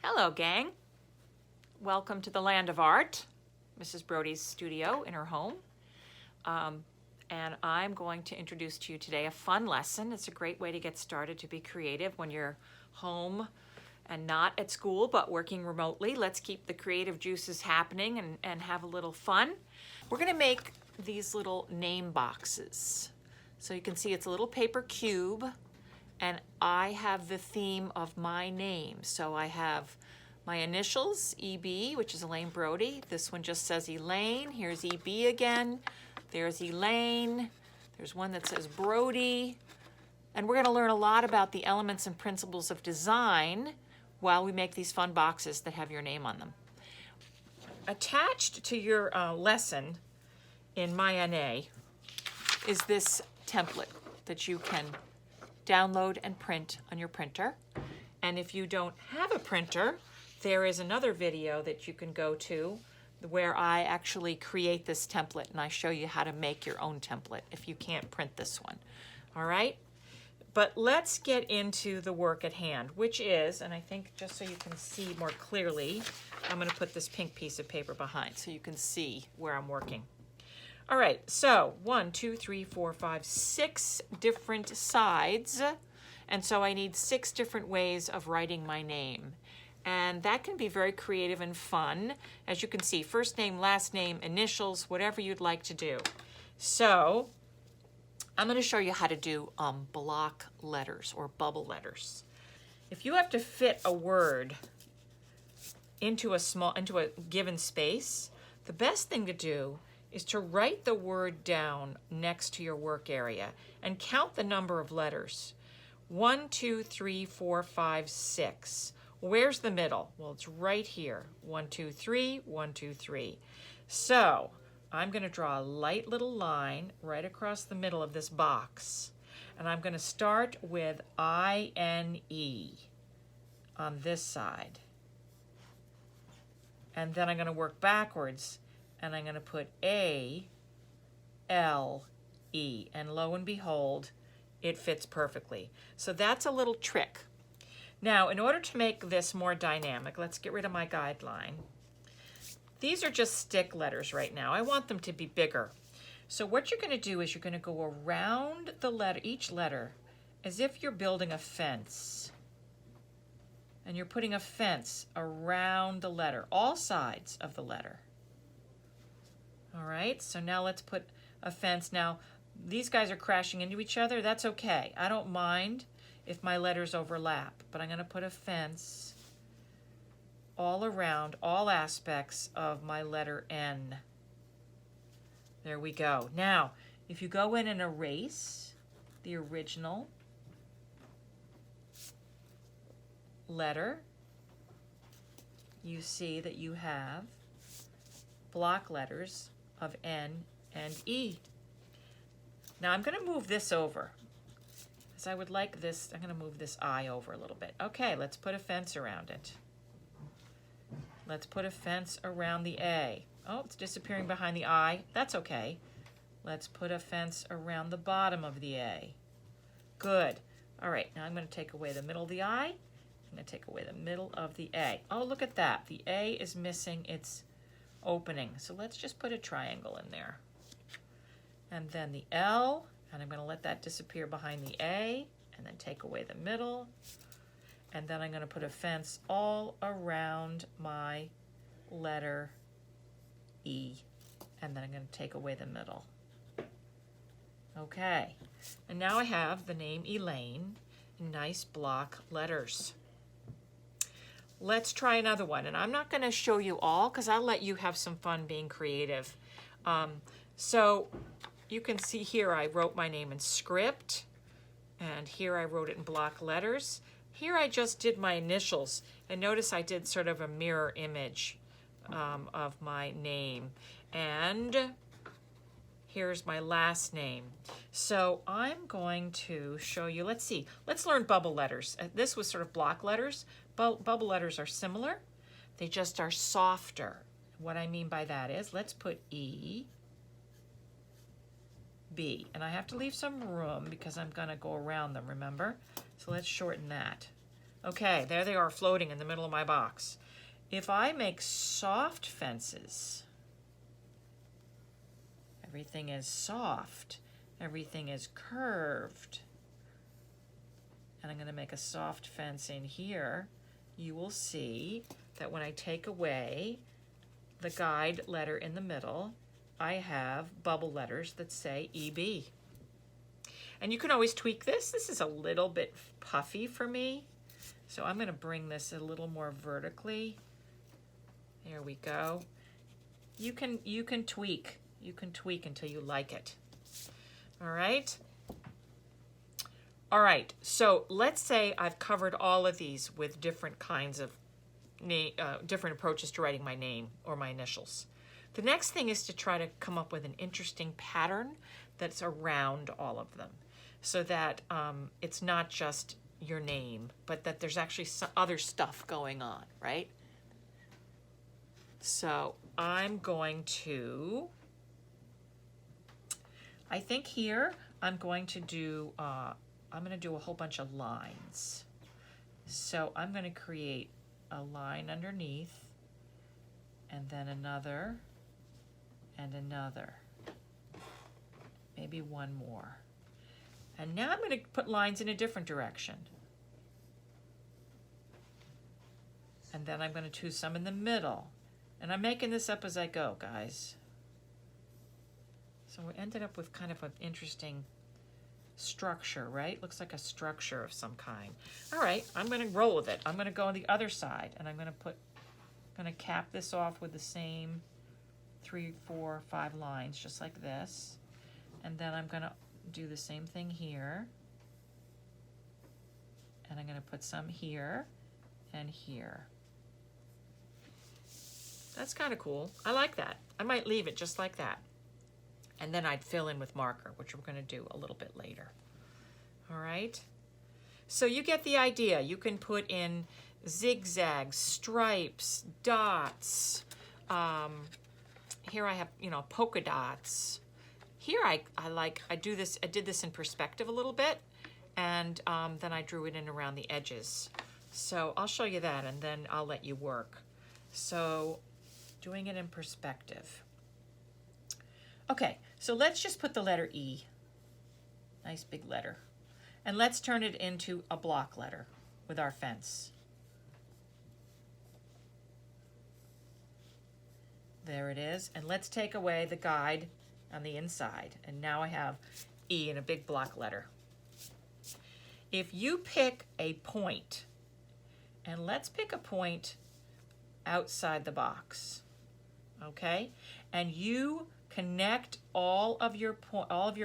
Hello, gang. Welcome to the Land of Art, Mrs. Brody's studio in her home. And I'm going to introduce to you today a fun lesson. It's a great way to get started to be creative when you're home and not at school, but working remotely. Let's keep the creative juices happening and have a little fun. We're gonna make these little name boxes. So you can see it's a little paper cube, and I have the theme of my name. So I have my initials, EB, which is Elaine Brody. This one just says Elaine. Here's EB again. There's Elaine. There's one that says Brody. And we're gonna learn a lot about the elements and principles of design while we make these fun boxes that have your name on them. Attached to your lesson in MyNA is this template that you can download and print on your printer. And if you don't have a printer, there is another video that you can go to where I actually create this template and I show you how to make your own template if you can't print this one. All right? But let's get into the work at hand, which is, and I think just so you can see more clearly, I'm going to put this pink piece of paper behind so you can see where I'm working. All right, so 1, 2, 3, 4, 5, 6 different sides. And so I need 6 different ways of writing my name. And that can be very creative and fun. As you can see, first name, last name, initials, whatever you'd like to do. So I'm going to show you how to do block letters or bubble letters. If you have to fit a word into a given space, the best thing to do is to write the word down next to your work area and count the number of letters. 1, 2, 3, 4, 5, 6. Where's the middle? Well, it's right here. 1, 2, 3, 1, 2, 3. So I'm going to draw a light little line right across the middle of this box. And I'm going to start with I-N-E on this side. And then I'm going to work backwards and I'm going to put A-L-E. And lo and behold, it fits perfectly. So that's a little trick. Now, in order to make this more dynamic, let's get rid of my guideline. These are just stick letters right now. I want them to be bigger. So what you're going to do is you're going to go around the letter, each letter, as if you're building a fence. And you're putting a fence around the letter, all sides of the letter. All right, so now let's put a fence. Now, these guys are crashing into each other. That's okay. I don't mind if my letters overlap, but I'm going to put a fence all around all aspects of my letter N. There we go. Now, if you go in and erase the original letter, you see that you have block letters of N and E. Now I'm going to move this over. Because I would like this, I'm going to move this I over a little bit. Okay, let's put a fence around it. Let's put a fence around the A. Oh, it's disappearing behind the I. That's okay. Let's put a fence around the bottom of the A. Good. All right, now I'm going to take away the middle of the I. I'm going to take away the middle of the A. Oh, look at that. The A is missing its opening. So let's just put a triangle in there. And then the L. And I'm going to let that disappear behind the A, and then take away the middle. And then I'm going to put a fence all around my letter E. And then I'm going to take away the middle. Okay. And now I have the name Elaine in nice block letters. Let's try another one. And I'm not going to show you all because I'll let you have some fun being creative. So you can see here I wrote my name in script, and here I wrote it in block letters. Here I just did my initials, and notice I did sort of a mirror image of my name. And here's my last name. So I'm going to show you, let's see, let's learn bubble letters. This was sort of block letters. Bubble letters are similar, they just are softer. What I mean by that is, let's put E, B. And I have to leave some room because I'm going to go around them, remember? So let's shorten that. Okay, there they are floating in the middle of my box. If I make soft fences, everything is soft, everything is curved, and I'm going to make a soft fence in here, you will see that when I take away the guide letter in the middle, I have bubble letters that say EB. And you can always tweak this. This is a little bit puffy for me, so I'm going to bring this a little more vertically. There we go. You can tweak. You can tweak until you like it. All right. All right, so let's say I've covered all of these with different kinds of different approaches to writing my name or my initials. The next thing is to try to come up with an interesting pattern that's around all of them, so that it's not just your name, but that there's actually some other stuff going on, right? So I'm going to, I think here I'm going to do a whole bunch of lines. So I'm going to create a line underneath, and then another, and another. Maybe one more. And now I'm going to put lines in a different direction. And then I'm going to do some in the middle. And I'm making this up as I go, guys. So we ended up with kind of an interesting structure, right? Looks like a structure of some kind. All right, I'm going to roll with it. I'm going to go on the other side, and I'm going to cap this off with the same 3, 4, 5 lines, just like this. And then I'm going to do the same thing here. And I'm going to put some here and here. That's kind of cool. I like that. I might leave it just like that. And then I'd fill in with marker, which we're going to do a little bit later. All right? So you get the idea. You can put in zigzags, stripes, dots. Here I have, polka dots. Here I did this in perspective a little bit, and then I drew it in around the edges. So I'll show you that, and then I'll let you work. So doing it in perspective. Okay, so let's just put the letter E. Nice big letter. And let's turn it into a block letter with our fence. There it is. And let's take away the guide on the inside. And now I have E in a big block letter. If you pick a point, and let's pick a point outside the box, okay? And you connect all of your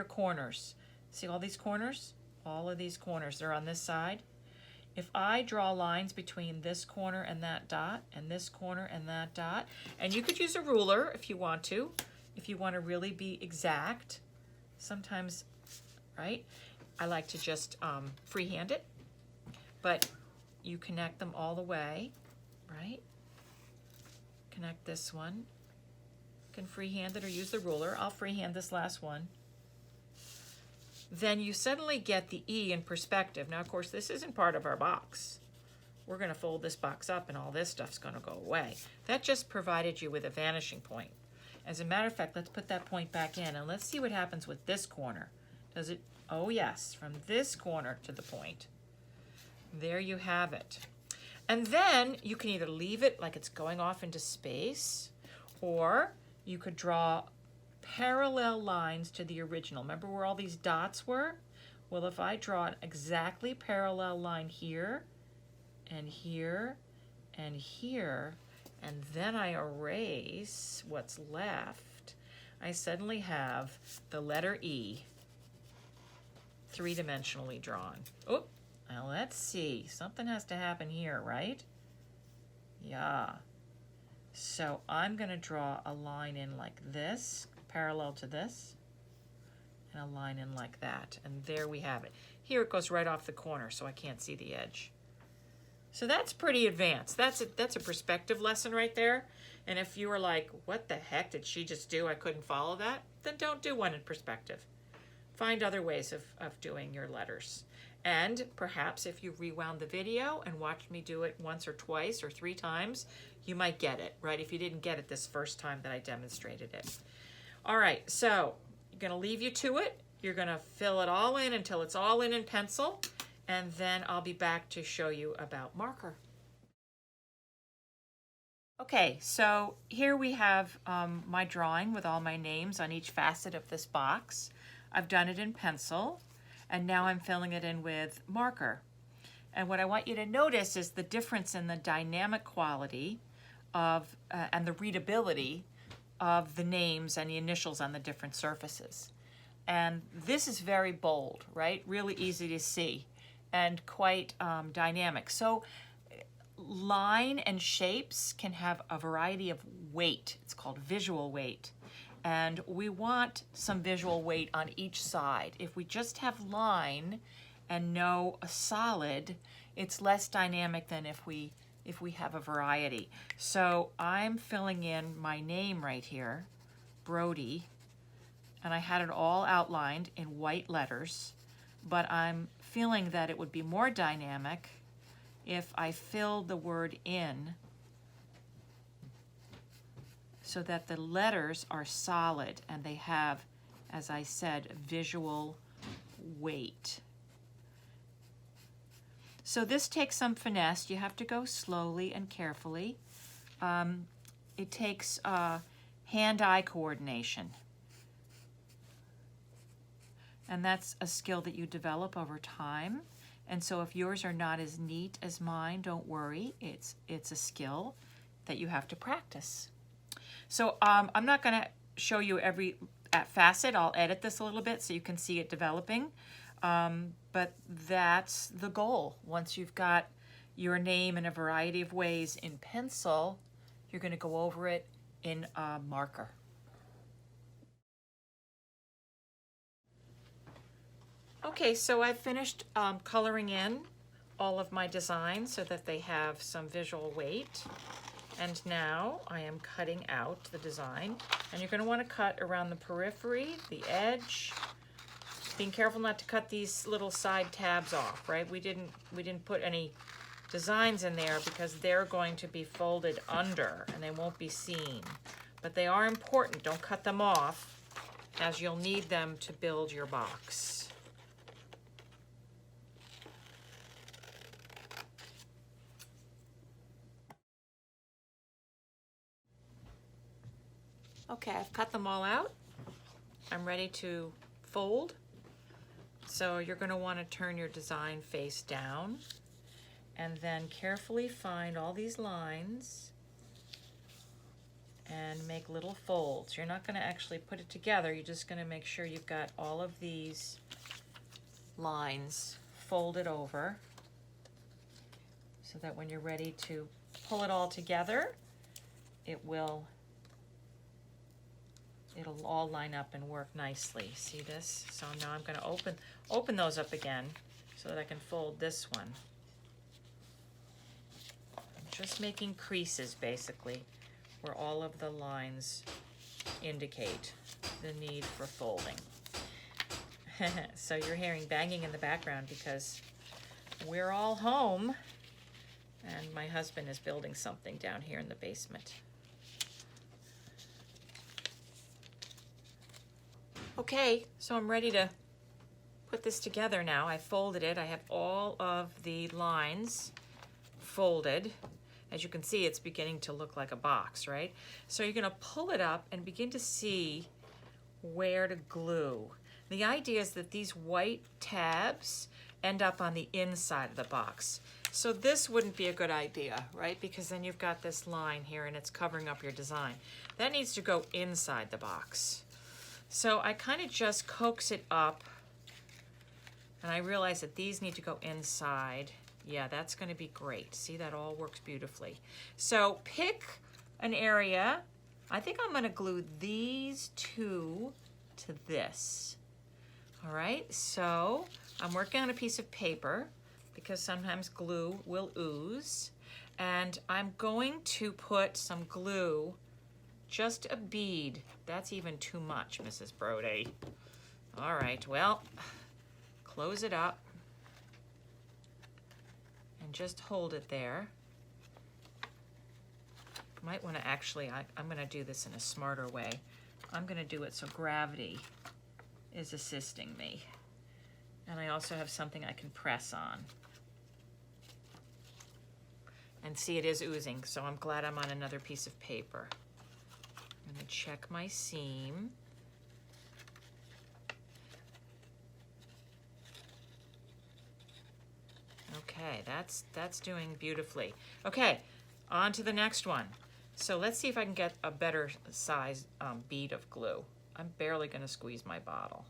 corners. See all these corners? All of these corners, they're on this side. If I draw lines between this corner and that dot, and this corner and that dot, and you could use a ruler if you want to really be exact. Sometimes, right? I like to just freehand it, but you connect them all the way, right? Connect this one. You can freehand it or use the ruler. I'll freehand this last one. Then you suddenly get the E in perspective. Now, of course, this isn't part of our box. We're going to fold this box up and all this stuff's going to go away. That just provided you with a vanishing point. As a matter of fact, let's put that point back in and let's see what happens with this corner. Does it? Oh yes, from this corner to the point. There you have it. And then you can either leave it like it's going off into space, or you could draw parallel lines to the original. Remember where all these dots were? Well, if I draw an exactly parallel line here, and here, and here, and then I erase what's left, I suddenly have the letter E three-dimensionally drawn. Oh, now let's see. Something has to happen here, right? Yeah. So I'm going to draw a line in like this, parallel to this, and a line in like that. And there we have it. Here it goes right off the corner, so I can't see the edge. So that's pretty advanced. That's a perspective lesson right there. And if you were like, what the heck did she just do? I couldn't follow that. Then don't do one in perspective. Find other ways of doing your letters. And perhaps if you rewound the video and watched me do it once or twice or 3 times, you might get it, right? If you didn't get it this first time that I demonstrated it. All right, so I'm gonna leave you to it. You're gonna fill it all in until it's all in pencil, and then I'll be back to show you about marker. Okay, so here we have my drawing with all my names on each facet of this box. I've done it in pencil, and now I'm filling it in with marker. And what I want you to notice is the difference in the dynamic quality of and the readability of the names and the initials on the different surfaces. And this is very bold, right? Really easy to see and quite dynamic. So line and shapes can have a variety of weight. It's called visual weight. And we want some visual weight on each side. If we just have line and no solid, it's less dynamic than if we have a variety. So I'm filling in my name right here, Brody, and I had it all outlined in white letters, but I'm feeling that it would be more dynamic if I filled the word in so that the letters are solid and they have, as I said, visual weight. So this takes some finesse. You have to go slowly and carefully. It takes hand-eye coordination. And that's a skill that you develop over time. And so if yours are not as neat as mine, don't worry. It's a skill that you have to practice. So I'm not going to show you every facet. I'll edit this a little bit so you can see it developing. But that's the goal. Once you've got your name in a variety of ways in pencil, you're going to go over it in a marker. Okay, so I've finished coloring in all of my designs so that they have some visual weight. And now I am cutting out the design. And you're going to want to cut around the periphery, the edge, being careful not to cut these little side tabs off, right? We didn't put any designs in there because they're going to be folded under and they won't be seen. But they are important. Don't cut them off, as you'll need them to build your box. Okay, I've cut them all out. I'm ready to fold. So you're going to want to turn your design face down and then carefully find all these lines and make little folds. You're not going to actually put it together. You're just going to make sure you've got all of these lines folded over so that when you're ready to pull it all together, it'll all line up and work nicely. See this? So now I'm going to open those up again so that I can fold this one. I'm just making creases basically where all of the lines indicate the need for folding. So you're hearing banging in the background because we're all home and my husband is building something down here in the basement. Okay, so I'm ready to put this together now. I folded it. I have all of the lines folded. As you can see, it's beginning to look like a box, right? So you're going to pull it up and begin to see where to glue. The idea is that these white tabs end up on the inside of the box. So this wouldn't be a good idea, right? Because then you've got this line here and it's covering up your design. That needs to go inside the box. So I kind of just coax it up and I realize that these need to go inside. Yeah, that's going to be great. See, that all works beautifully. So pick an area. I think I'm going to glue these two to this. All right, so I'm working on a piece of paper because sometimes glue will ooze. And I'm going to put some glue, just a bead. That's even too much, Mrs. Brody. All right, well, close it up. just hold it there. Might want to actually, I'm going to do this in a smarter way. I'm going to do it so gravity is assisting me. And I also have something I can press on. And see, it is oozing, so I'm glad I'm on another piece of paper. I'm going to check my seam. Okay, that's doing beautifully. Okay, on to the next one. So let's see if I can get a better size bead of glue. I'm barely going to squeeze my bottle.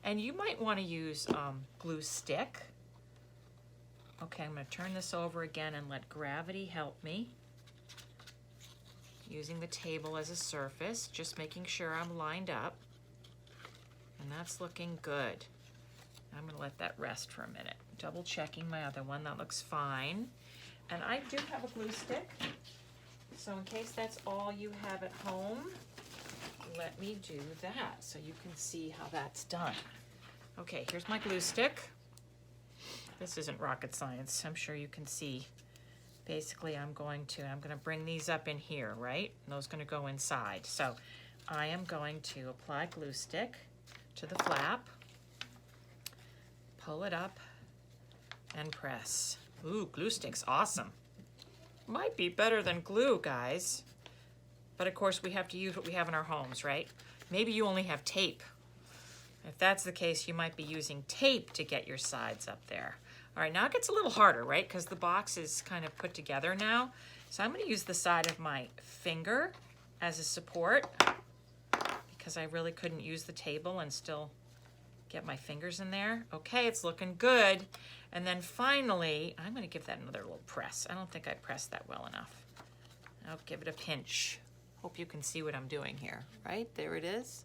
And you might want to use glue stick. Okay, I'm going to turn this over again and let gravity help me. Using the table as a surface, just making sure I'm lined up. And that's looking good. I'm going to let that rest for a minute. Double checking my other one, that looks fine. And I do have a glue stick. So in case that's all you have at home, let me do that so you can see how that's done. Okay, here's my glue stick. This isn't rocket science. I'm sure you can see. Basically, I'm going to bring these up in here, right? And those are going to go inside. So I am going to apply glue stick to the flap, pull it up, and press. Ooh, glue stick's awesome. Might be better than glue, guys. But of course, we have to use what we have in our homes, right? Maybe you only have tape. If that's the case, you might be using tape to get your sides up there. All right, now it gets a little harder, right? Because the box is kind of put together now. So I'm going to use the side of my finger as a support because I really couldn't use the table and still get my fingers in there. Okay, it's looking good. And then finally, I'm going to give that another little press. I don't think I pressed that well enough. I'll give it a pinch. Hope you can see what I'm doing here, right? There it is.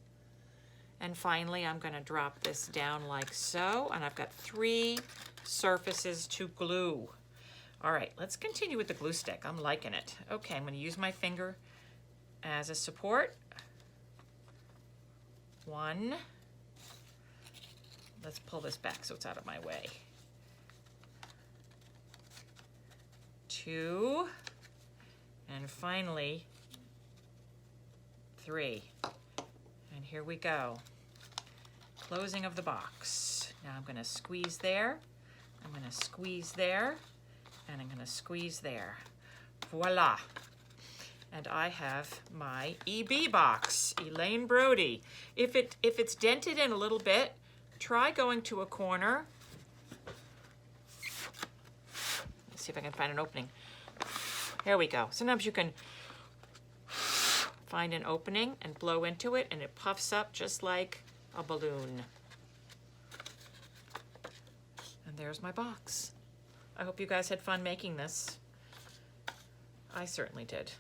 And finally, I'm going to drop this down like so. And I've got 3 surfaces to glue. All right, let's continue with the glue stick. I'm liking it. Okay, I'm going to use my finger as a support. 1. Let's pull this back so it's out of my way. 2. And finally, 3. And here we go. Closing of the box. Now I'm going to squeeze there. I'm going to squeeze there. And I'm going to squeeze there. Voila. And I have my EB box, Elaine Brody. If it's dented in a little bit, try going to a corner. Let's see if I can find an opening. There we go. Sometimes you can find an opening and blow into it and it puffs up just like a balloon. And there's my box. I hope you guys had fun making this. I certainly did.